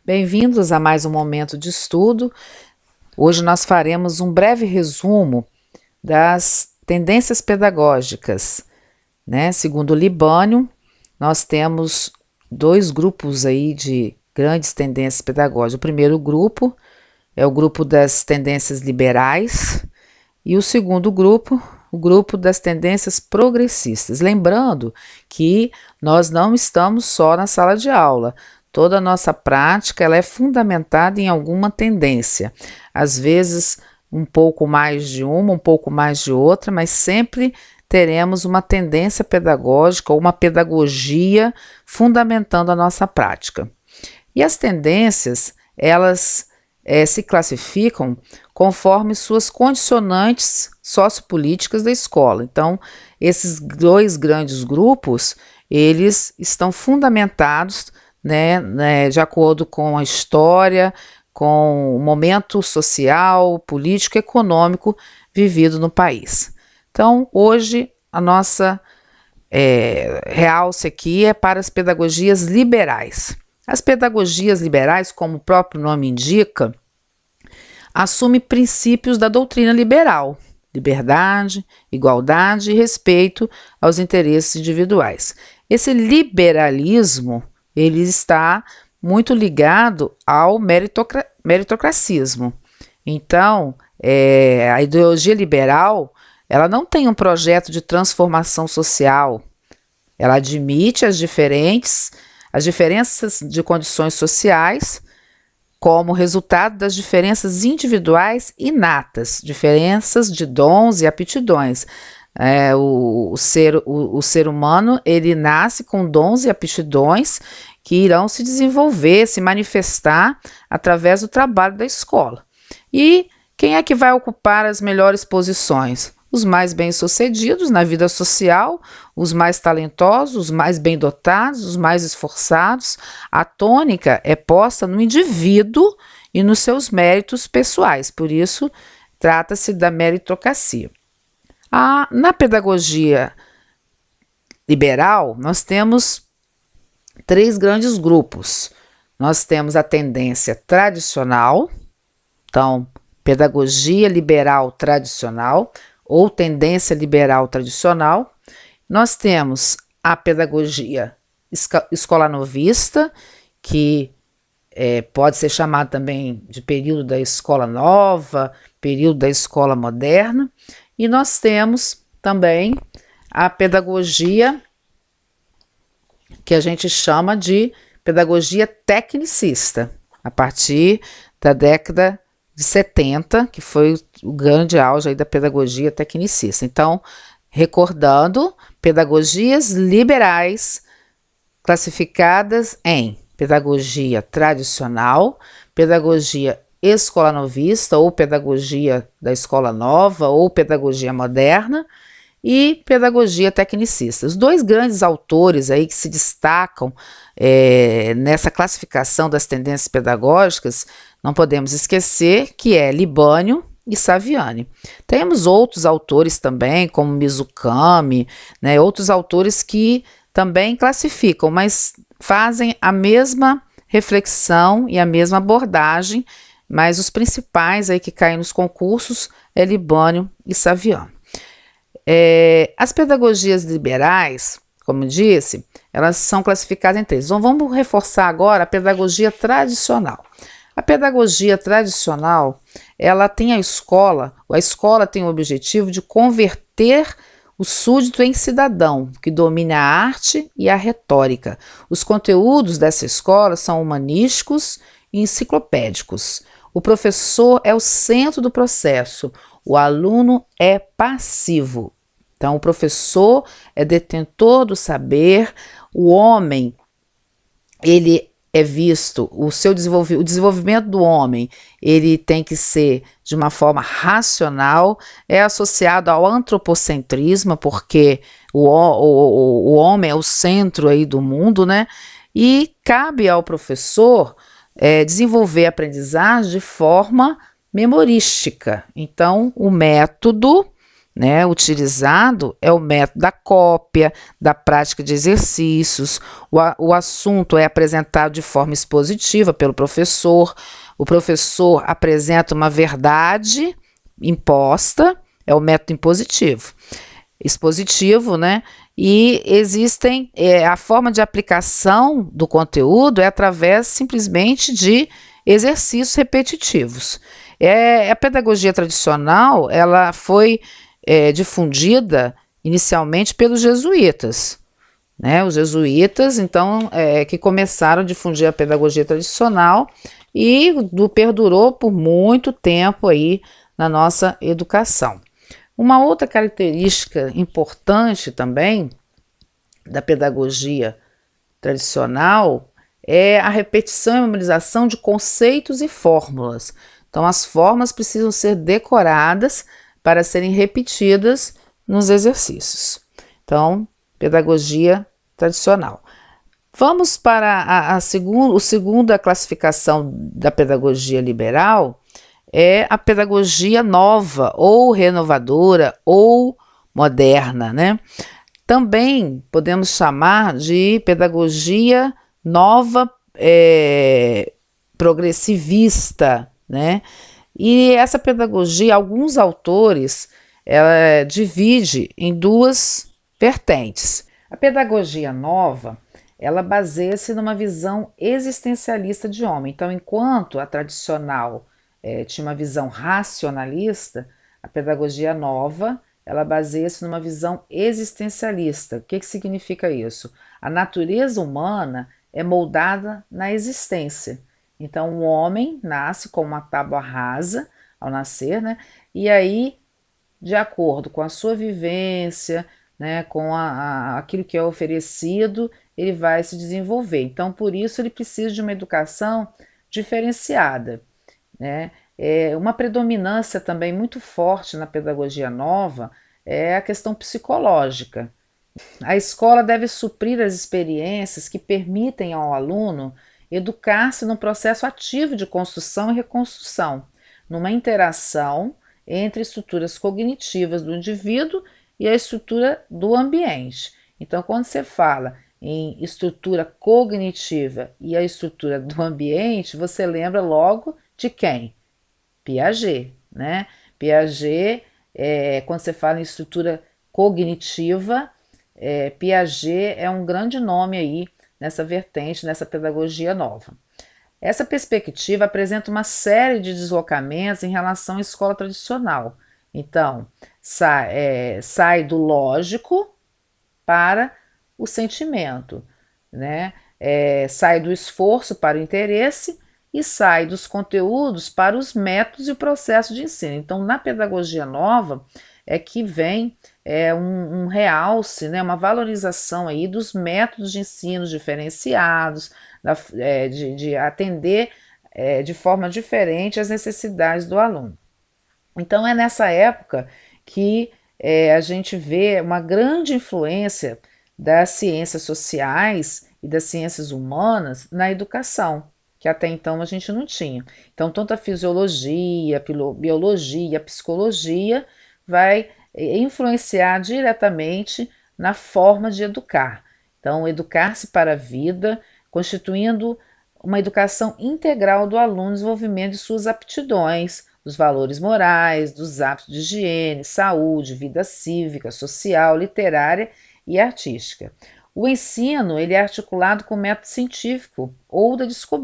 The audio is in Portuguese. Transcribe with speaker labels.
Speaker 1: Bem-vindos a mais um momento de estudo. Hoje nós faremos um breve resumo das tendências pedagógicas, né? Segundo Libânio, nós temos dois grupos aí de grandes tendências pedagógicas. O primeiro grupo é o grupo das tendências liberais e o segundo grupo, o grupo das tendências progressistas. Lembrando que nós não estamos só na sala de aula. Toda a nossa prática ela é fundamentada em alguma tendência. Às vezes, um pouco mais de uma, um pouco mais de outra, mas sempre teremos uma tendência pedagógica ou uma pedagogia fundamentando a nossa prática. E as tendências, elas se classificam conforme suas condicionantes sociopolíticas da escola. Então, esses dois grandes grupos, eles estão fundamentados de acordo com a história, com o momento social, político, econômico vivido no país. Então, hoje, a nossa realce aqui é para as pedagogias liberais. As pedagogias liberais, como o próprio nome indica, assumem princípios da doutrina liberal, liberdade, igualdade e respeito aos interesses individuais. Esse liberalismo ele está muito ligado ao meritocracismo. Então, a ideologia liberal, ela não tem um projeto de transformação social. Ela admite as diferenças de condições sociais como resultado das diferenças individuais inatas, diferenças de dons e aptidões. O ser humano ele nasce com dons e aptidões que irão se desenvolver, se manifestar através do trabalho da escola. E quem é que vai ocupar as melhores posições? Os mais bem-sucedidos na vida social, os mais talentosos, os mais bem dotados, os mais esforçados. A tônica é posta no indivíduo e nos seus méritos pessoais, por isso trata-se da meritocracia. Na pedagogia liberal, nós temos três grandes grupos. Nós temos a tendência tradicional, então, pedagogia liberal tradicional ou tendência liberal tradicional. Nós temos a pedagogia escolanovista, que pode ser chamada também de período da escola nova, período da escola moderna. E nós temos também a pedagogia que a gente chama de pedagogia tecnicista, a partir da década de 70, que foi o grande auge aí da pedagogia tecnicista. Então, recordando, pedagogias liberais classificadas em pedagogia tradicional, pedagogia escolanovista ou pedagogia da escola nova ou pedagogia moderna e pedagogia tecnicista. Os dois grandes autores aí que se destacam nessa classificação das tendências pedagógicas, não podemos esquecer que é Libânio e Saviani. Temos outros autores também, como Mizukami, outros autores que também classificam, mas fazem a mesma reflexão e a mesma abordagem, mas os principais aí que caem nos concursos é Libânio e Saviani. As pedagogias liberais, como disse, elas são classificadas em três. Então, vamos reforçar agora a pedagogia tradicional. A pedagogia tradicional, ela tem a escola tem o objetivo de converter o súdito em cidadão, que domina a arte e a retórica. Os conteúdos dessa escola são humanísticos e enciclopédicos. O professor é o centro do processo, o aluno é passivo. Então, o professor é detentor do saber, o homem, ele é visto, o desenvolvimento do homem, ele tem que ser de uma forma racional, é associado ao antropocentrismo, porque o homem é o centro aí do mundo, E cabe ao professor desenvolver a aprendizagem de forma memorística. Então, o método né, utilizado é o método da cópia, da prática de exercícios. O assunto é apresentado de forma expositiva pelo professor. O professor apresenta uma verdade imposta, é o método impositivo. Expositivo, né? E existem, a forma de aplicação do conteúdo é através simplesmente de exercícios repetitivos. A pedagogia tradicional, ela foi difundida inicialmente pelos jesuítas, né? Os jesuítas, então, que começaram a difundir a pedagogia tradicional e perdurou por muito tempo aí na nossa educação. Uma outra característica importante também da pedagogia tradicional é a repetição e memorização de conceitos e fórmulas. Então, as fórmulas precisam ser decoradas para serem repetidas nos exercícios. Então, pedagogia tradicional. Vamos para a segunda classificação da pedagogia liberal, é a pedagogia nova, ou renovadora, ou moderna, né? Também podemos chamar de pedagogia nova, progressivista, né? E essa pedagogia, alguns autores, ela divide em duas vertentes. A pedagogia nova, ela baseia-se numa visão existencialista de homem. Então, enquanto a tradicional tinha uma visão racionalista, a pedagogia nova, ela baseia-se numa visão existencialista. O que significa isso? A natureza humana é moldada na existência. Então, o homem nasce com uma tábua rasa ao nascer, né? E aí, de acordo com a sua vivência, né, com aquilo que é oferecido, ele vai se desenvolver. Então, por isso, ele precisa de uma educação diferenciada, né? Uma predominância também muito forte na pedagogia nova é a questão psicológica. A escola deve suprir as experiências que permitem ao aluno educar-se no processo ativo de construção e reconstrução, numa interação entre estruturas cognitivas do indivíduo e a estrutura do ambiente. Então, quando você fala em estrutura cognitiva e a estrutura do ambiente, você lembra logo de quem? Piaget, né? Piaget, quando você fala em estrutura cognitiva, Piaget é um grande nome aí nessa vertente, nessa pedagogia nova. Essa perspectiva apresenta uma série de deslocamentos em relação à escola tradicional. Então, sai do lógico para o sentimento, né? Sai do esforço para o interesse e sai dos conteúdos para os métodos e o processo de ensino. Então, na pedagogia nova é que vem um realce, né, uma valorização aí dos métodos de ensino diferenciados, de atender de forma diferente às necessidades do aluno. Então, é nessa época que a gente vê uma grande influência das ciências sociais e das ciências humanas na educação, que até então a gente não tinha. Então, tanto a fisiologia, a biologia, a psicologia vai influenciar diretamente na forma de educar. Então, educar-se para a vida, constituindo uma educação integral do aluno, desenvolvimento de suas aptidões, dos valores morais, dos hábitos de higiene, saúde, vida cívica, social, literária e artística. O ensino ele é articulado com o método científico ou da descoberta.